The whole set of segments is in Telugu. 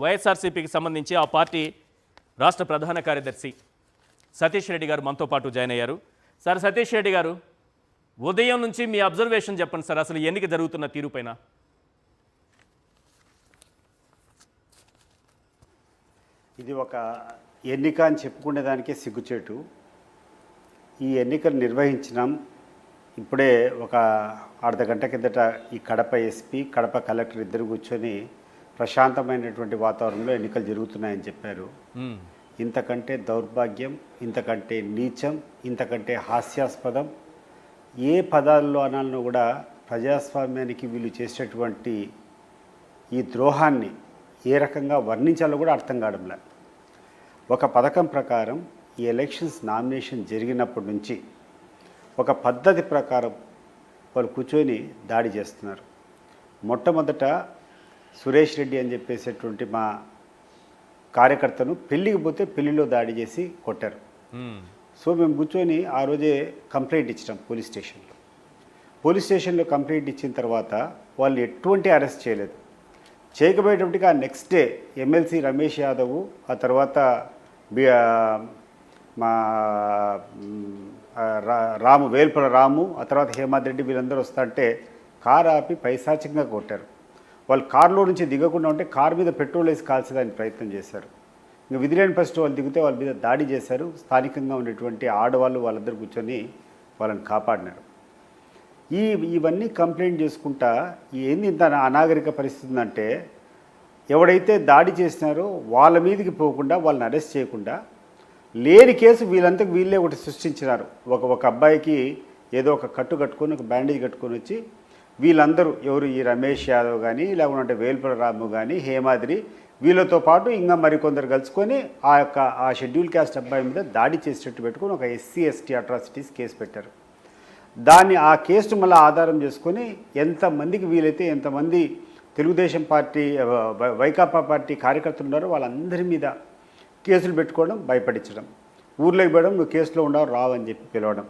వైఎస్ఆర్సీపీకి సంబంధించి ఆ పార్టీ రాష్ట్ర ప్రధాన కార్యదర్శి సతీష్ రెడ్డి గారు మనతో పాటు జాయిన్ అయ్యారు. సార్ సతీష్ రెడ్డి గారు, ఉదయం నుంచి మీ అబ్జర్వేషన్ చెప్పండి సార్, అసలు ఎన్నిక జరుగుతున్న తీరుపైన. ఇది ఒక ఎన్నిక అని చెప్పుకునేదానికే సిగ్గుచేటు. ఈ ఎన్నికలు నిర్వహించినాం. ఇప్పుడే ఒక అర్ధ గంట కిందట ఈ కడప ఎస్పీ, కడప కలెక్టర్ ఇద్దరు కూర్చొని ప్రశాంతమైనటువంటి వాతావరణంలో ఎన్నికలు జరుగుతున్నాయని చెప్పారు. ఇంతకంటే దౌర్భాగ్యం, ఇంతకంటే నీచం, ఇంతకంటే హాస్యాస్పదం ఏ పదాల్లో అనాలను కూడా ప్రజాస్వామ్యానికి వీళ్ళు చేసేటువంటి ఈ ద్రోహాన్ని ఏ రకంగా వర్ణించాలో కూడా అర్థం కావడంలే. ఒక పథకం ప్రకారం ఈ ఎలక్షన్స్ నామినేషన్ జరిగినప్పటి నుంచి ఒక పద్ధతి ప్రకారం వాళ్ళు కూర్చొని దాడి చేస్తున్నారు. మొట్టమొదట సురేష్ రెడ్డి అని చెప్పేసేటువంటి మా కార్యకర్తను పెళ్ళికి పోతే పెళ్లిలో దాడి చేసి కొట్టారు. సో మేము కూర్చొని ఆ రోజే కంప్లైంట్ ఇచ్చినాం పోలీస్ స్టేషన్లో కంప్లైంట్ ఇచ్చిన తర్వాత వాళ్ళు ఎటువంటి అరెస్ట్ చేయలేదు. చేయకపోయేటప్పటికి ఆ next day MLC Ramesh Yadav, ఆ తర్వాత మా రాము వేల్పుల రాము, ఆ తర్వాత హేమంత్ రెడ్డి వీళ్ళందరూ వస్తుంటే కారు ఆపి పైశాచికంగా కొట్టారు. వాళ్ళు కారులో నుంచి దిగకుండా ఉంటే కారు మీద పెట్రోల్ వేసి కాల్చేదానికి ప్రయత్నం చేశారు. ఇంకా విధిలేని పరిస్థితి వాళ్ళు దిగితే వాళ్ళ మీద దాడి చేశారు. స్థానికంగా ఉండేటువంటి ఆడవాళ్ళు వాళ్ళందరూ కూర్చొని వాళ్ళని కాపాడినారు. ఇవన్నీ కంప్లైంట్ చేసుకుంటా ఏంది ఇంత అనాగరిక పరిస్థితి ఉందంటే, ఎవడైతే దాడి చేసినారో వాళ్ళ మీదకి పోకుండా వాళ్ళని అరెస్ట్ చేయకుండా లేని కేసు వీళ్ళంతకు వీళ్ళే ఒకటి సృష్టించినారు. ఒక అబ్బాయికి ఏదో ఒక కట్టు కట్టుకొని, ఒక బ్యాండేజ్ కట్టుకొని వచ్చి వీళ్ళందరూ ఎవరు, ఈ రమేష్ యాదవ్ కానీ, లేకుంటే వేల్పుల రాము కానీ, హేమాద్రి వీళ్ళతో పాటు ఇంకా మరికొందరు కలుసుకొని ఆ షెడ్యూల్ క్యాస్ట్ అబ్బాయి మీద దాడి చేసేటట్టు పెట్టుకొని ఒక ఎస్సీ ఎస్టీ అట్రాసిటీస్ కేసు పెట్టారు. ఆ కేసును మళ్ళీ ఆధారం చేసుకొని ఎంతమందికి వీలైతే ఎంతమంది తెలుగుదేశం పార్టీ, వైకాపా పార్టీ కార్యకర్తలు ఉన్నారో వాళ్ళందరి మీద కేసులు పెట్టుకోవడం, భయపడించడం, ఊర్లోకి పోవడం, నువ్వు కేసులో ఉండవు రావని చెప్పి పిలవడం.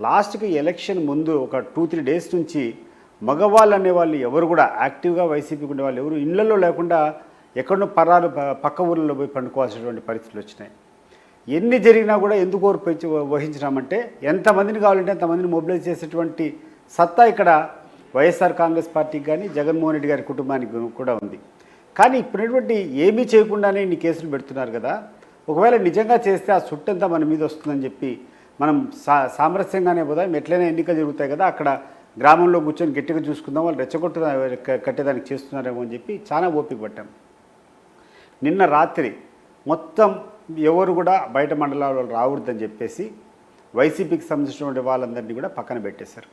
లాస్ట్కి ఎలక్షన్ ముందు ఒక 2-3 డేస్ నుంచి మగవాళ్ళు అనేవాళ్ళు ఎవరు కూడా యాక్టివ్గా వైసీపీకి ఉండే వాళ్ళు ఎవరు ఇళ్లలో లేకుండా ఎక్కడో పక్క ఊళ్ళలో పోయి పండుకోవాల్సినటువంటి పరిస్థితులు వచ్చినాయి. ఎన్ని జరిగినా కూడా ఎందుకు వహించినామంటే ఎంతమందిని కావాలంటే అంతమందిని మొబిలైజ్ చేసేటువంటి సత్తా ఇక్కడ వైఎస్ఆర్ కాంగ్రెస్ పార్టీకి కానీ జగన్మోహన్ రెడ్డి గారి కుటుంబానికి కూడా ఉంది. కానీ ఇప్పుడున్నటువంటి ఏమీ చేయకుండానే ఇన్ని కేసులు పెడుతున్నారు కదా, ఒకవేళ నిజంగా చేస్తే ఆ సుట్టంతా మన మీద వస్తుందని చెప్పి మనం సామరస్యంగానే పోదాం, ఎట్లయినా ఎన్నికలు జరుగుతాయి కదా, అక్కడ గ్రామంలో కూర్చొని గట్టిగా చూసుకుందాం, వాళ్ళు రెచ్చగొట్టు కట్టేదానికి చేస్తున్నారేమో అని చెప్పి చాలా ఓపిక పట్టాం. నిన్న రాత్రి మొత్తం ఎవరు కూడా బయట మండలాల్లో రావద్దని చెప్పేసి వైసీపీకి సంబంధించినటువంటి వాళ్ళందరినీ కూడా పక్కన పెట్టేశారు.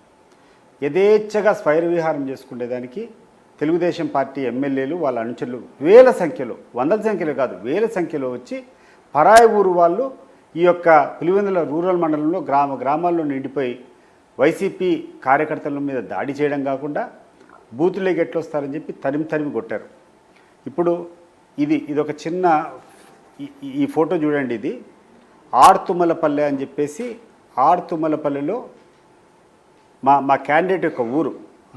యథేచ్ఛగా స్వైర విహారం చేసుకునేదానికి తెలుగుదేశం పార్టీ ఎమ్మెల్యేలు వాళ్ళ అనుచరులు వేల సంఖ్యలో, వందల సంఖ్యలో కాదు వేల సంఖ్యలో వచ్చి పరాయి ఊరు వాళ్ళు ఈ యొక్క పులివెందుల రూరల్ మండలంలో గ్రామాల్లో నిండిపోయి వైసీపీ కార్యకర్తల మీద దాడి చేయడం కాకుండా బూతులేకి ఎట్లొస్తారని చెప్పి తరిమి కొట్టారు. ఇప్పుడు ఇది ఒక చిన్న ఈ ఫోటో చూడండి. ఇది ఆర్తుమ్మలపల్లె అని చెప్పేసి, ఆర్తుమ్మలపల్లెలో మా క్యాండిడేట్ యొక్క ఊరు.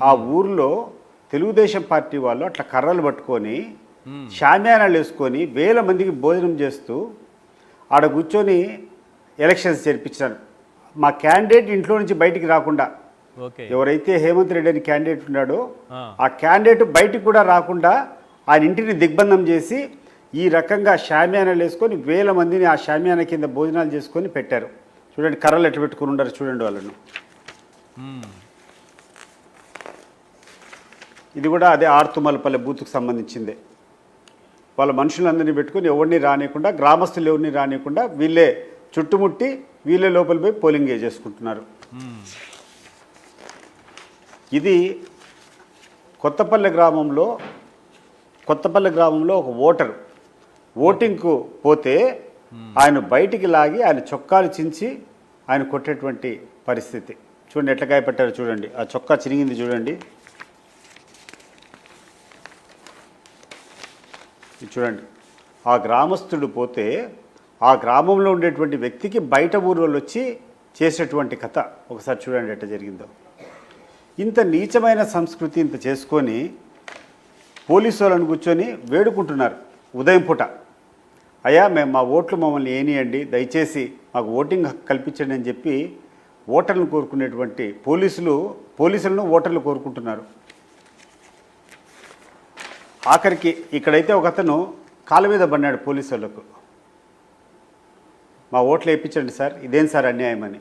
ఆ ఊరిలో తెలుగుదేశం పార్టీ వాళ్ళు అట్లా కర్రలు పట్టుకొని షామ్యానాలు వేసుకొని వేల మందికి భోజనం చేస్తూ ఆడ కూర్చొని ఎలక్షన్స్ జరిపించారు. మా క్యాండిడేట్ ఇంట్లో నుంచి బయటికి రాకుండా, ఎవరైతే హేమంత్ రెడ్డి అని క్యాండిడేట్ ఉన్నాడో ఆ క్యాండిడేట్ బయటికి కూడా రాకుండా ఆయన ఇంటిని దిగ్బంధం చేసి ఈ రకంగా షామ్యానాలు వేసుకొని వేల మందిని ఆ షామ్యానా కింద భోజనాలు చేసుకొని పెట్టారు. చూడండి కర్రలు ఎట్లా పెట్టుకుని ఉండరు చూడండి వాళ్ళను. ఇది కూడా అదే ఆర్తుమలపల్లె బూత్కు సంబంధించిందే. వాళ్ళ మనుషులందరినీ పెట్టుకుని ఎవరిని రానియకుండా, గ్రామస్తులు ఎవరిని రానియకుండా వీళ్ళే చుట్టుముట్టి వీళ్ళే లోపల పోయి పోలింగ్ చేసుకుంటున్నారు. ఇది కొత్తపల్లె గ్రామంలో ఒక ఓటరు ఓటింగ్కు పోతే ఆయన బయటికి లాగి ఆయన చొక్కాలు చించి ఆయన కొట్టేటువంటి పరిస్థితి. చూడండి ఎట్లా గాయపట్టారు చూడండి, ఆ చొక్కా చిరిగింది చూడండి. చూడండి ఆ గ్రామస్తుడు పోతే ఆ గ్రామంలో ఉండేటువంటి వ్యక్తికి బయట ఊరు వచ్చి చేసేటువంటి కథ ఒకసారి చూడండి ఎట్లా జరిగిందో. ఇంత నీచమైన సంస్కృతి ఇంత చేసుకొని పోలీసు వాళ్ళని కూర్చొని వేడుకుంటున్నారు ఉదయం పూట, అయ్యా మేము మా ఓట్లు మమ్మల్ని ఏనియండి, దయచేసి మాకు ఓటింగ్ హక్కు కల్పించండి అని చెప్పి ఓటర్లను కోరుకునేటువంటి పోలీసులను ఓటర్లు కోరుకుంటున్నారు. ఆఖరికి ఇక్కడైతే ఒక అతను కాళ్ళ మీద పడినాడు పోలీసు వాళ్ళకు, మా ఓట్లు వేయించండి సార్, ఇదేం సార్ అన్యాయం అని.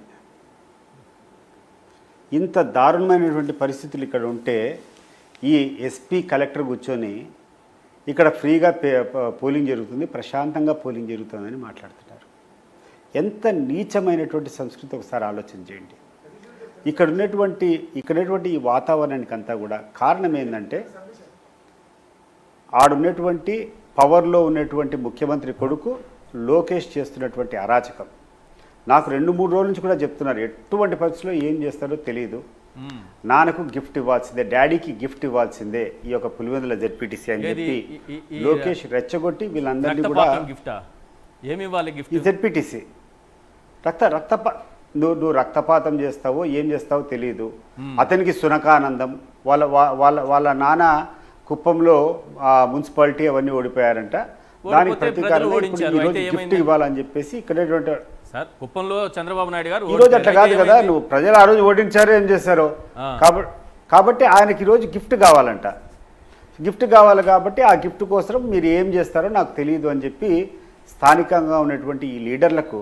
ఇంత దారుణమైనటువంటి పరిస్థితులు ఇక్కడ ఉంటే ఈ ఎస్పీ కలెక్టర్ కూర్చొని ఇక్కడ ఫ్రీగా పోలింగ్ జరుగుతుంది, ప్రశాంతంగా పోలింగ్ జరుగుతుందని మాట్లాడుతున్నారు. ఎంత నీచమైనటువంటి సంస్కృతి ఒకసారి ఆలోచన చేయండి. ఇక్కడ ఉన్నటువంటి ఈ వాతావరణానికి అంతా కూడా కారణం ఏంటంటే ఆడున్నటువంటి పవర్లో ఉన్నటువంటి ముఖ్యమంత్రి కొడుకు లోకేష్ చేస్తున్నటువంటి అరాచకం. నాకు 2-3 రోజుల నుంచి కూడా చెప్తున్నారు, ఎటువంటి పరిస్థితుల్లో ఏం చేస్తారో తెలియదు, నాన్నకు గిఫ్ట్ ఇవ్వాల్సిందే, డాడీకి గిఫ్ట్ ఇవ్వాల్సిందే ఈ యొక్క పులివెందుల జెడ్పీటీసీ అని చెప్పి లోకేష్ రెచ్చగొట్టి వీళ్ళందరినీ కూడా ఈ జెడ్పీటీసీ నువ్వు రక్తపాతం చేస్తావో ఏం చేస్తావో తెలియదు. అతనికి సునకానందం, వాళ్ళ నాన్న కుప్పంలో మున్సిపాలిటీ అవన్నీ ఓడిపోయారంట, దానికి ప్రతీకారంగా గిఫ్ట్ ఇవ్వాలని చెప్పేసి ఇక్కడ కుప్పంలో చంద్రబాబు నాయుడు గారు ఈరోజు అట్లా కాదు కదా, నువ్వు ప్రజలు ఆ రోజు ఓడించారు ఏం చేశారో, కాబట్టి ఆయనకి ఈరోజు గిఫ్ట్ కావాలంట. గిఫ్ట్ కావాలి కాబట్టి ఆ గిఫ్ట్ కోసం మీరు ఏం చేస్తారో నాకు తెలియదు అని చెప్పి స్థానికంగా ఉన్నటువంటి ఈ లీడర్లకు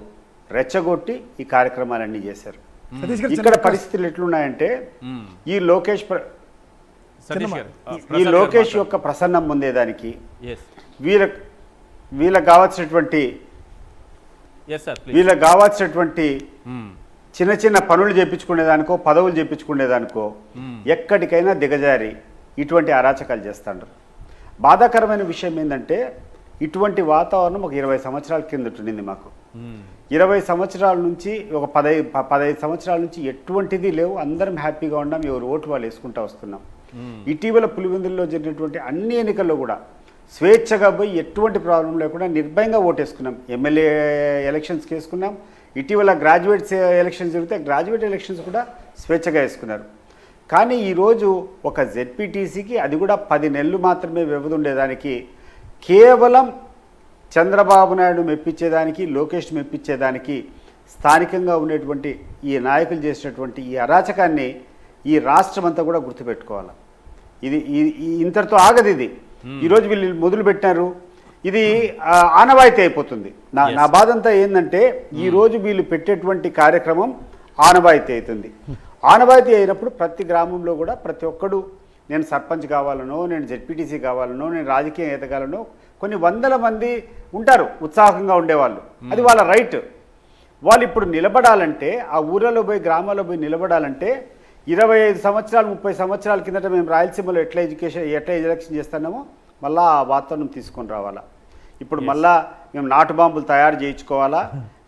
రెచ్చగొట్టి ఈ కార్యక్రమాలన్నీ చేశారు. ఇక్కడ పరిస్థితులు ఎట్లున్నాయంటే ఈ లోకేష్ యొక్క ప్రసన్నం పొందేదానికి వీళ్ళకి కావాల్సినటువంటి చిన్న చిన్న పనులు చేయించుకునేదానికో పదవులు చేయించుకునేదానికో ఎక్కడికైనా దిగజారి ఇటువంటి అరాచకాలు చేస్తాడు. బాధాకరమైన విషయం ఏంటంటే ఇటువంటి వాతావరణం ఒక 20 సంవత్సరాల కిందట ఉండింది మాకు. 20 సంవత్సరాల నుంచి ఒక 15 సంవత్సరాల నుంచి ఎటువంటిది లేవు, అందరం హ్యాపీగా ఉన్నాం, ఎవరు ఓటు వాళ్ళు వేసుకుంటూ వస్తున్నాం. ఇటీవల పులివెందుల్లో జరిగినటువంటి అన్ని ఎన్నికల్లో కూడా స్వేచ్ఛగా పోయి ఎటువంటి ప్రాబ్లం లేకుండా నిర్భయంగా ఓటేసుకున్నాం. ఎమ్మెల్యే ఎలక్షన్స్కి వేసుకున్నాం, ఇటీవల గ్రాడ్యుయేట్స్ ఎలక్షన్స్ జరిగితే గ్రాడ్యుయేట్ ఎలక్షన్స్ కూడా స్వేచ్ఛగా వేసుకున్నారు. కానీ ఈరోజు ఒక జెడ్పీటీసీకి అది కూడా 10 నెలలు మాత్రమే వ్యవధి ఉండేదానికి కేవలం చంద్రబాబు నాయుడు మెప్పించేదానికి, లోకేష్ మెప్పించేదానికి స్థానికంగా ఉండేటువంటి ఈ నాయకులు చేసినటువంటి ఈ అరాచకాన్ని ఈ రాష్ట్రం అంతా కూడా గుర్తుపెట్టుకోవాలి. ఇది ఇంతటితో ఆగదు. ఇది ఈరోజు వీళ్ళు మొదలు పెట్టినారు, ఇది ఆనవాయితీ అయిపోతుంది. నా బాధ అంతా ఏంటంటే ఈరోజు వీళ్ళు పెట్టేటువంటి కార్యక్రమం ఆనవాయితీ అవుతుంది. ఆనవాయితీ అయినప్పుడు ప్రతి గ్రామంలో కూడా ప్రతి ఒక్కడు నేను సర్పంచ్ కావాలనో, నేను జెడ్పీటీసీ కావాలనో, నేను రాజకీయం ఎదగాలనో కొన్ని వందల మంది ఉంటారు ఉత్సాహంగా ఉండేవాళ్ళు. అది వాళ్ళ రైట్. వాళ్ళు ఇప్పుడు నిలబడాలంటే ఆ ఊళ్ళలో పోయి గ్రామాల్లో పోయి నిలబడాలంటే 25 సంవత్సరాలు 30 సంవత్సరాల కిందట మేము రాయలసీమలో ఎట్లా ఎలక్షన్ చేస్తున్నామో మళ్ళీ ఆ వాతావరణం తీసుకొని రావాలా. ఇప్పుడు మళ్ళా మేము నాటు బాంబులు తయారు చేయించుకోవాలా,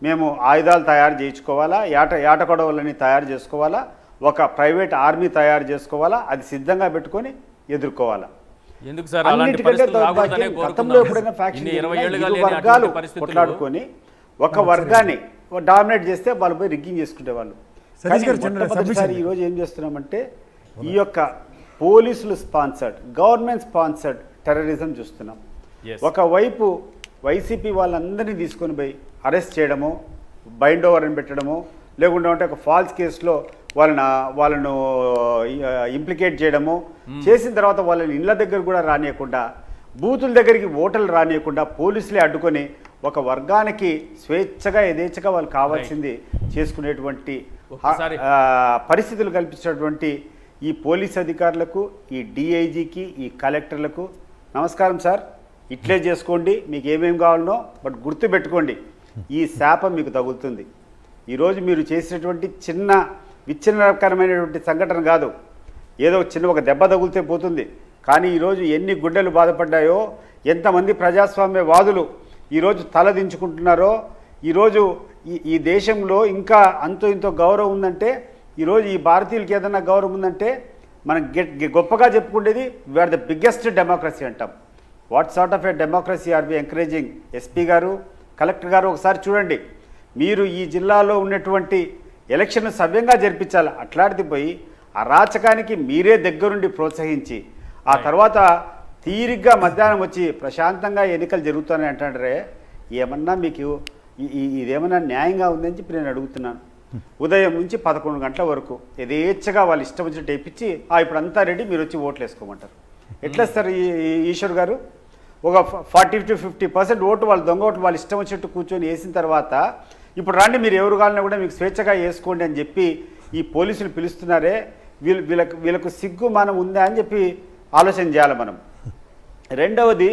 మేము ఆయుధాలు తయారు చేయించుకోవాలా, ఏట కొడవలని తయారు చేసుకోవాలా, ఒక ప్రైవేట్ ఆర్మీ తయారు చేసుకోవాలా, అది సిద్ధంగా పెట్టుకొని ఎదుర్కోవాలా. గతంలో ఎప్పుడైనా ఫ్యాక్షన్ వర్గాలు కొట్లాడుకొని ఒక వర్గాన్ని డామినేట్ చేస్తే వాళ్ళు పోయి రిగ్గింగ్ చేసుకునే వాళ్ళు. మొట్టమొదటిసారి ఈరోజు ఏం చేస్తున్నామంటే ఈ యొక్క పోలీసులు స్పాన్సర్డ్, గవర్నమెంట్ స్పాన్సర్డ్ టెర్రరిజం చూస్తున్నాం. ఒకవైపు వైసీపీ వాళ్ళందరినీ తీసుకొని పోయి అరెస్ట్ చేయడము, బైండ్ ఓవర్ అని పెట్టడము, లేకుండా ఉంటే ఒక ఫాల్స్ కేసులో వాళ్ళను ఇంప్లికేట్ చేయడము, చేసిన తర్వాత వాళ్ళని ఇళ్ళ దగ్గర కూడా రానియకుండా, బూతుల దగ్గరికి ఓటర్లు రానియకుండా పోలీసులే అడ్డుకొని ఒక వర్గానికి స్వేచ్ఛగా యథేచ్ఛగా వాళ్ళు కావాల్సింది చేసుకునేటువంటి పరిస్థితులు కల్పించినటువంటి ఈ పోలీస్ అధికారులకు, ఈ డిఐజీకి, ఈ కలెక్టర్లకు నమస్కారం సార్. ఇట్లే చేసుకోండి, మీకు ఏమేమి కావాలనో, బట్ గుర్తుపెట్టుకోండి ఈ శాపం మీకు తగులుతుంది. ఈరోజు మీరు చేసినటువంటి చిన్న విచ్ఛిన్నకరమైనటువంటి సంఘటన కాదు, ఏదో చిన్న ఒక దెబ్బ తగులితే పోతుంది. కానీ ఈరోజు ఎన్ని గుండెలు బాధపడ్డాయో, ఎంతమంది ప్రజాస్వామ్యవాదులు ఈరోజు తలదించుకుంటున్నారో, ఈరోజు ఈ దేశంలో ఇంకా అంతో ఇంతో గౌరవం ఉందంటే, ఈరోజు ఈ భారతీయులకి ఏదైనా గౌరవం ఉందంటే మనం గొప్పగా చెప్పుకునేది వీఆర్ ద బిగ్గెస్ట్ డెమోక్రసీ అంటాం. What sort of a democracy are we encouraging? SP గారు, కలెక్టర్ గారు ఒకసారి చూడండి. మీరు ఈ జిల్లాలో ఉన్నటువంటి ఎలక్షన్ సవ్యంగా జరిపించాలి. అట్లాంటిది పోయి అరాచకానికి మీరే దగ్గరుండి ప్రోత్సహించి ఆ తర్వాత తీరిగ్గా మధ్యాహ్నం వచ్చి ప్రశాంతంగా ఎన్నికలు జరుగుతాయని అంటారే, ఏమన్నా మీకు ఇదేమన్నా న్యాయంగా ఉందని చెప్పి నేను అడుగుతున్నాను. ఉదయం నుంచి 11 గంటల వరకు యథేచ్ఛగా వాళ్ళు ఇష్టం వచ్చినట్టు వేయించి ఇప్పుడు అంతా రెడీ, మీరు వచ్చి ఓట్లు వేసుకోమంటారు. ఎట్లా సార్ ఈశ్వర్ గారు? ఒక 40 to 50% ఓటు వాళ్ళు దొంగ ఓట్లు వాళ్ళు ఇష్టం వచ్చినట్టు కూర్చొని వేసిన తర్వాత ఇప్పుడు రండి మీరు ఎవరు కావాలన్నా కూడా మీకు స్వేచ్ఛగా వేసుకోండి అని చెప్పి ఈ పోలీసులు పిలుస్తున్నారే, వీళ్ళకు సిగ్గు మనం ఉందా అని చెప్పి ఆలోచన చేయాలి మనం. రెండవది,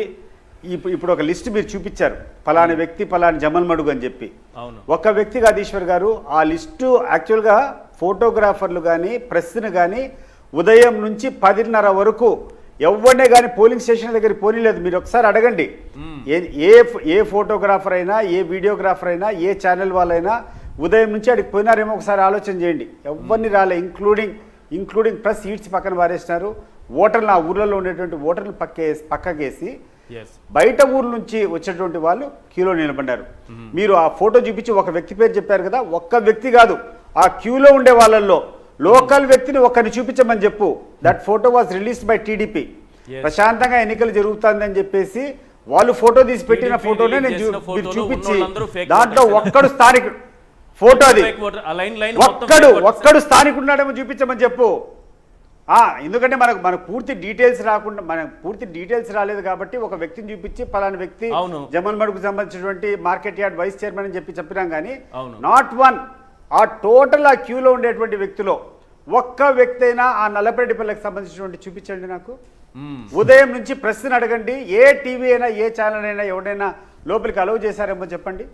ఇప్పుడు ఒక లిస్ట్ మీరు చూపించారు, ఫలాని వ్యక్తి ఫలాని జమల్ మడుగు అని చెప్పి. ఒక వ్యక్తి కాదు ఈశ్వర్ గారు, ఆ లిస్టు యాక్చువల్గా ఫోటోగ్రాఫర్లు కానీ ప్రెస్ను కానీ ఉదయం నుంచి 10:30 వరకు ఎవరినే కానీ పోలింగ్ స్టేషన్ దగ్గర పోనీలేదు. మీరు ఒకసారి అడగండి, ఏ ఫోటోగ్రాఫర్ అయినా, ఏ వీడియోగ్రాఫర్ అయినా, ఏ ఛానల్ వాళ్ళైనా ఉదయం నుంచి అడిగి పోయినారేమో ఒకసారి ఆలోచన చేయండి. ఎవరిని రాలే, ఇంక్లూడింగ్ ప్రెస్ సీట్స్ పక్కన వారేసినారు. ఓటర్లు, ఆ ఊర్లలో ఉండేటువంటి ఓటర్లు పక్కకేసి బయట ఊరు నుంచి వచ్చేటువంటి వాళ్ళు క్యూలో నిలబడ్డారు. మీరు ఆ ఫోటో చూపించి ఒక వ్యక్తి పేరు చెప్పారు కదా, ఒక్క వ్యక్తి కాదు, ఆ క్యూలో ఉండే వాళ్ళల్లో లోకల్ వ్యక్తిని ఒక్కరిని చూపించమని చెప్పు. That photo was released by TDP. ప్రశాంతంగా ఎన్నికలు జరుగుతుందని చెప్పేసి వాళ్ళు ఫోటో తీసి పెట్టిన ఫోటోనే నేను చూపించి దాంట్లో ఒక్కడు స్థానికుడు ఫోటో, అది ఒక్కడు స్థానికుడున్నాడేమో చూపించమని చెప్పు. ఎందుకంటే మనకు పూర్తి డీటెయిల్స్ రాలేదు కాబట్టి ఒక వ్యక్తిని చూపించి పలానా వ్యక్తి జమల్ మడుకు సంబంధించినటువంటి మార్కెట్ యార్డ్ వైస్ చైర్మన్ అని చెప్పినాం కానీ నాట్ వన్, ఆ టోటల్ ఆ క్యూలో ఉండేటువంటి వ్యక్తిలో ఒక్క వ్యక్తి అయినా ఆ నల్లపరెడ్డిపల్లికి సంబంధించినటువంటి చూపించండి నాకు. ఉదయం నుంచి ప్రెస్ని అడగండి, ఏ టీవీ అయినా ఏ ఛానల్ అయినా ఎవడైనా లోపలికి అలౌ చేశారేమో చెప్పండి.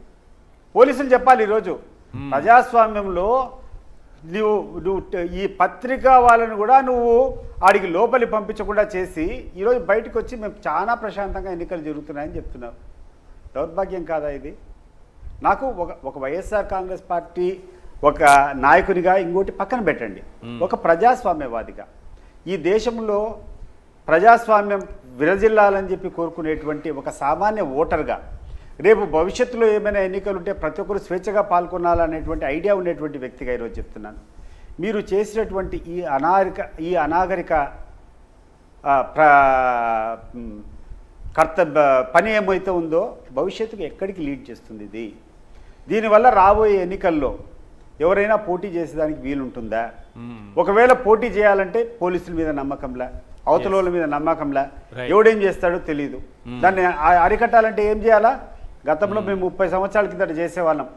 పోలీసులు చెప్పాలి. ఈరోజు ప్రజాస్వామ్యంలో నువ్వు ఈ పత్రికా వాళ్ళని కూడా నువ్వు ఆడికి లోపలి పంపించకుండా చేసి ఈరోజు బయటకు వచ్చి మేము చాలా ప్రశాంతంగా ఎన్నికలు జరుగుతున్నాయని చెప్తున్నావు. దౌర్భాగ్యం కాదా ఇది? నాకు ఒక వైఎస్ఆర్ కాంగ్రెస్ పార్టీ ఒక నాయకునిగా, ఇంకోటి పక్కన పెట్టండి, ఒక ప్రజాస్వామ్యవాదిగా ఈ దేశంలో ప్రజాస్వామ్యం విరజిల్లాలని చెప్పి కోరుకునేటువంటి ఒక సామాన్య ఓటర్గా రేపు భవిష్యత్తులో ఏమైనా ఎన్నికలు ఉంటే ప్రతి ఒక్కరు స్వేచ్ఛగా పాల్గొనాలనేటువంటి ఐడియా ఉండేటువంటి వ్యక్తిగా ఈరోజు చెప్తున్నాను. మీరు చేసినటువంటి ఈ అనాగరిక పని ఏమైతే ఉందో భవిష్యత్తుకు ఎక్కడికి లీడ్ చేస్తుంది ఇది? దీనివల్ల రాబోయే ఎన్నికల్లో ఎవరైనా పోటీ చేసేదానికి వీలుంటుందా? ఒకవేళ పోటీ చేయాలంటే పోలీసుల మీద నమ్మకంలా, అవతల మీద నమ్మకంలా, ఎవడేం చేస్తాడో తెలియదు. దాన్ని అరికట్టాలంటే ఏం చేయాలా? గతంలో మేము 30 సంవత్సరాల కిందట చేసేవాళ్ళం.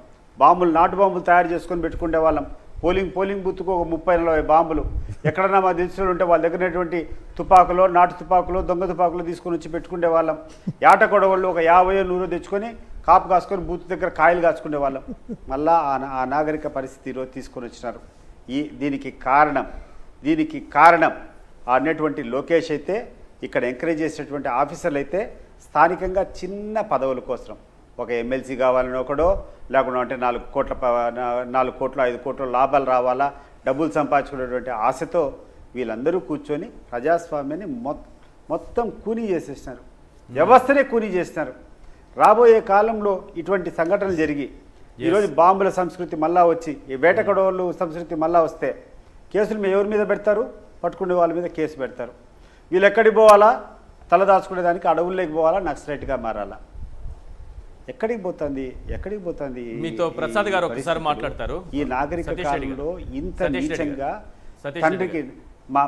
నాటు బాంబులు తయారు చేసుకొని పెట్టుకునే వాళ్ళం. పోలింగ్ బూత్కు ఒక 30-40 బాంబులు. ఎక్కడన్నా మా దిశలో ఉంటే వాళ్ళ దగ్గరటువంటి తుపాకులో, నాటు తుపాకులో, దొంగ తుపాకులు తీసుకొని వచ్చి పెట్టుకునే వాళ్ళం. యాట కొడవళ్ళు ఒక 50-100 తెచ్చుకొని కాపు కాసుకొని బూత్ దగ్గర కాయలు కాచుకునే వాళ్ళం. మళ్ళా ఆ నాగరిక పరిస్థితి ఈరోజు తీసుకొని వచ్చినారు. దీనికి కారణం అన్నటువంటి లోకేష్ అయితే, ఇక్కడ ఎంకరేజ్ చేసేటువంటి ఆఫీసర్లు అయితే స్థానికంగా చిన్న పదవుల కోసం ఒక ఎమ్మెల్సీ కావాలని ఒకడో, లేకుండా అంటే 4 కోట్లు 5 కోట్ల లాభాలు రావాలా, డబ్బులు సంపాదించుకునేటువంటి ఆశతో వీళ్ళందరూ కూర్చొని ప్రజాస్వామ్యాన్ని మొత్తం కూనీ చేసేసినారు. వ్యవస్థనే కూనీ చేసినారు. రాబోయే కాలంలో ఇటువంటి సంఘటనలు జరిగి ఈరోజు బాంబుల సంస్కృతి మళ్ళా వచ్చి, ఈ వేటకడోళ్ళు సంస్కృతి మళ్ళా వస్తే కేసులు ఎవరి మీద పెడతారు? పట్టుకునే వాళ్ళ మీద కేసు పెడతారు. వీళ్ళు ఎక్కడికి పోవాలా? తలదాచుకునేదానికి అడవుల్లోకి పోవాలా, నక్సలైట్గా మారాలా? ఎక్కడికి పోతుంది? మీతో ప్రసాద్ గారు ఒకసారి మాట్లాడతారు. ఈ నాగరిక కాలంలో ఇంత నీచంగా తండ్రికి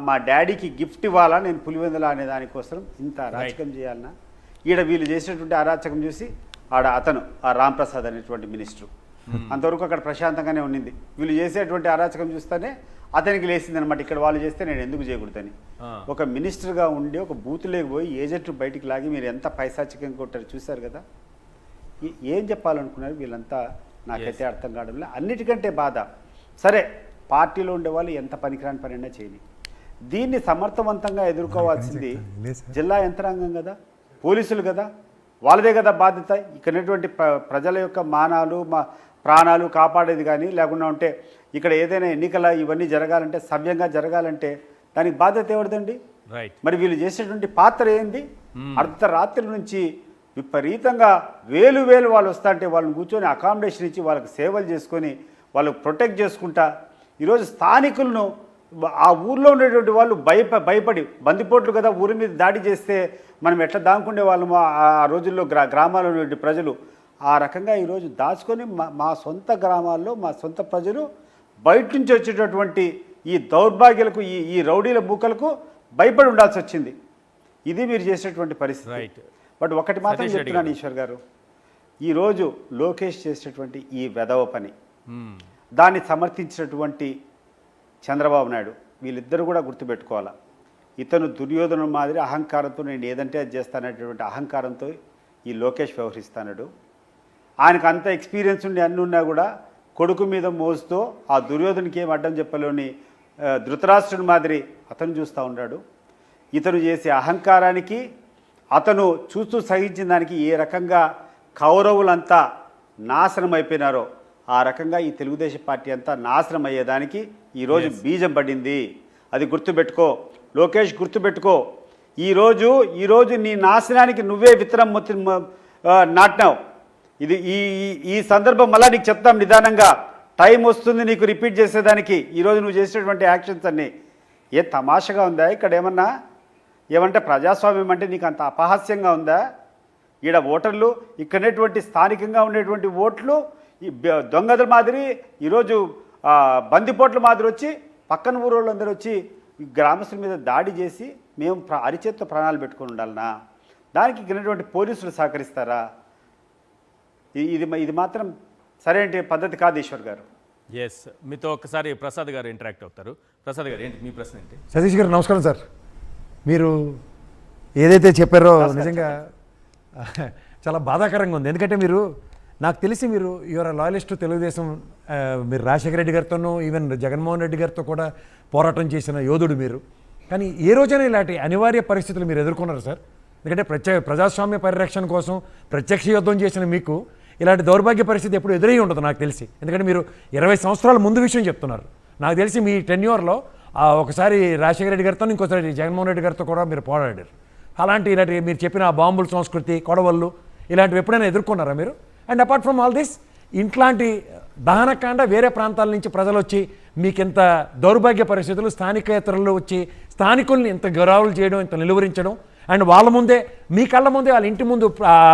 మా డాడీకి గిఫ్ట్ ఇవ్వాలా నేను పులివెందుల అనే దానికోసం ఇంత అరాచకం చేయాలన్నా? ఈడ వీళ్ళు చేసినటువంటి అరాచకం చూసి అతను ఆ రాంప్రసాద్ అనేటువంటి మినిస్టర్ అంతవరకు అక్కడ ప్రశాంతంగానే ఉండింది. వీళ్ళు చేసేటువంటి అరాచకం చూస్తేనే అతనికి లేసింది అనమాట, ఇక్కడ వాళ్ళు చేస్తే నేను ఎందుకు చేయకూడదని. ఒక మినిస్టర్గా ఉండి ఒక బూత్లోకి పోయి ఏజెంట్లు బయటికి లాగి మీరు ఎంత పైశాచికంగా కొట్టారు చూశారు కదా. ఏం చెప్పాలనుకున్నారు వీళ్ళంతా నాకైతే అర్థం కావడం లేదు. అన్నిటికంటే బాధ, సరే పార్టీలో ఉండేవాళ్ళు ఎంత పనికిరాని పని అయినా చేయని, దీన్ని సమర్థవంతంగా ఎదుర్కోవాల్సింది జిల్లా యంత్రాంగం కదా, పోలీసులు కదా, వాళ్ళదే కదా బాధ్యత. ఇక్కడటువంటి ప్రజల యొక్క ప్రాణాలు కాపాడేది కానీ, లేకుండా ఉంటే ఇక్కడ ఏదైనా ఎన్నికల ఇవన్నీ జరగాలంటే, సవ్యంగా జరగాలంటే దానికి బాధ్యత ఎవరిదండి? మరి వీళ్ళు చేసేటువంటి పాత్ర ఏంది? అర్ధరాత్రి నుంచి విపరీతంగా వేలు వాళ్ళు వస్తా అంటే వాళ్ళని కూర్చొని అకామిడేషన్ ఇచ్చి వాళ్ళకి సేవలు చేసుకొని వాళ్ళకు ప్రొటెక్ట్ చేసుకుంటా ఈరోజు స్థానికులను ఆ ఊర్లో ఉండేటువంటి వాళ్ళు భయపడి బందిపోట్లు కదా ఊరి మీద దాడి చేస్తే మనం ఎట్లా దాముకునే వాళ్ళము ఆ రోజుల్లో గ్రామాల్లో ఉండే ప్రజలు ఆ రకంగా ఈరోజు దాచుకొని మా సొంత గ్రామాల్లో మా సొంత ప్రజలు బయట నుంచి వచ్చేటటువంటి ఈ దౌర్భాగ్యాలకు ఈ రౌడీల మూకలకు భయపడి ఉండాల్సి వచ్చింది. ఇది మీరు చేసేటువంటి పరిస్థితి. రైట్. బట్ ఒకటి మాత్రం చెప్తున్నాను ఈశ్వర్ గారు, ఈరోజు లోకేష్ చేసేటటువంటి ఈ వెధవ పని, దాన్ని సమర్థించినటువంటి చంద్రబాబు నాయుడు, వీళ్ళిద్దరూ కూడా గుర్తుపెట్టుకోవాలా. ఇతను దుర్యోధను మాదిరి అహంకారంతో నేను ఏదంటే అది చేస్తాననేటువంటి అహంకారంతో ఈ లోకేష్ వ్యవహరిస్తాడు. ఆయనకు అంత ఎక్స్పీరియన్స్ ఉండి అన్నీ ఉన్నా కూడా కొడుకు మీద మోస్తూ ఆ దుర్యోధనికి ఏం అడ్డం చెప్పలోని ధృతరాష్ట్రుని మాదిరి అతను చూస్తూ ఉన్నాడు. ఇతను చేసే అహంకారానికి, అతను చూస్తూ సహించిన దానికి ఏ రకంగా కౌరవులంతా నాశనం అయిపోయినారో ఆ రకంగా ఈ తెలుగుదేశం పార్టీ అంతా నాశనం అయ్యేదానికి ఈరోజు బీజం పడింది. అది గుర్తుపెట్టుకో లోకేష్, గుర్తుపెట్టుకో. ఈరోజు నీ నాశనానికి నువ్వే విత్తనం నాటినావు. ఇది ఈ సందర్భం మళ్ళీ నీకు చెప్తాం నిదానంగా, టైం వస్తుంది నీకు రిపీట్ చేసేదానికి. ఈరోజు నువ్వు చేసేటువంటి యాక్షన్స్ అన్నీ ఏ తమాషగా ఉందా? ఇక్కడ ఏమంటే ప్రజాస్వామ్యం అంటే నీకు అంత అపహాస్యంగా ఉందా? ఈడ ఓటర్లు ఇక్కడనేటువంటి స్థానికంగా ఉండేటువంటి ఓట్లు ఈ దొంగల మాదిరి ఈరోజు బందిపోట్ల మాదిరి వచ్చి పక్కన ఊరోళ్ళందరూ వచ్చి గ్రామస్తుల మీద దాడి చేసి మేము అరిచేత్తో ప్రాణాలు పెట్టుకుని ఉండాలనా? దానికి గినటువంటి పోలీసులు సహకరిస్తారా? ఇది మాత్రం సరైన పద్ధతి కాదు ఈశ్వర్ గారు. ఎస్, మీతో ఒకసారి ప్రసాద్ గారు ఇంటరాక్ట్ అవుతారు. ప్రసాద్ గారు, ఏంటి మీ ప్రశ్న ఏంటి? సతీష్ గారు నమస్కారం సార్. మీరు ఏదైతే చెప్పారో నిజంగా చాలా బాధాకరంగా ఉంది. ఎందుకంటే నాకు తెలిసి మీరు యువర్ లాయలిస్ట్ తెలుగుదేశం. మీరు రాజశేఖర రెడ్డి గారితోనూ ఈవెన్ జగన్మోహన్ రెడ్డి గారితో కూడా పోరాటం చేసిన యోధుడు మీరు. కానీ ఏ రోజైనా ఇలాంటి అనివార్య పరిస్థితులు మీరు ఎదుర్కొన్నారు సార్? ఎందుకంటే ప్రజాస్వామ్య పరిరక్షణ కోసం ప్రత్యక్ష యుద్ధం చేసిన మీకు ఇలాంటి దౌర్భాగ్య పరిస్థితి ఎప్పుడు ఎదురై ఉండదు నాకు తెలిసి. ఎందుకంటే మీరు 20 సంవత్సరాల ముందు విషయం చెప్తున్నారు. నాకు తెలిసి మీ టెన్యూర్లో ఒకసారి రాజశేఖర రెడ్డి గారితో, ఇంకోసారి జగన్మోహన్ రెడ్డి గారితో కూడా మీరు పోరాడారు. ఇలాంటి మీరు చెప్పిన బాంబుల సంస్కృతి, కొడవళ్ళు ఇలాంటివి ఎప్పుడైనా ఎదుర్కొన్నారా మీరు? And apart from all this, ఇట్లాంటి దహనకాండ వేరే ప్రాంతాల నుంచి ప్రజలు వచ్చి మీకు ఇంత దౌర్భాగ్య పరిస్థితులు, స్థానికేతరులు వచ్చి స్థానికుల్ని ఇంత గౌరవాలు చేయడం, ఇంత నిలువరించడం, అండ్ వాళ్ళ ముందే మీ కళ్ళ ముందే వాళ్ళ ఇంటి ముందు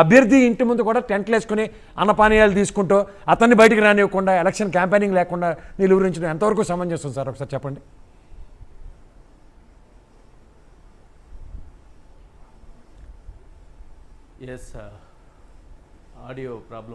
అభ్యర్థి ఇంటి ముందు కూడా టెంట్లు వేసుకుని అన్నపానీయాలు తీసుకుంటూ అతన్ని బయటికి రానివ్వకుండా ఎలక్షన్ క్యాంపెయినింగ్ లేకుండా నిలువరించడం ఎంతవరకు సమంజసం సార్? ఒకసారి చెప్పండి. Yes, audio problem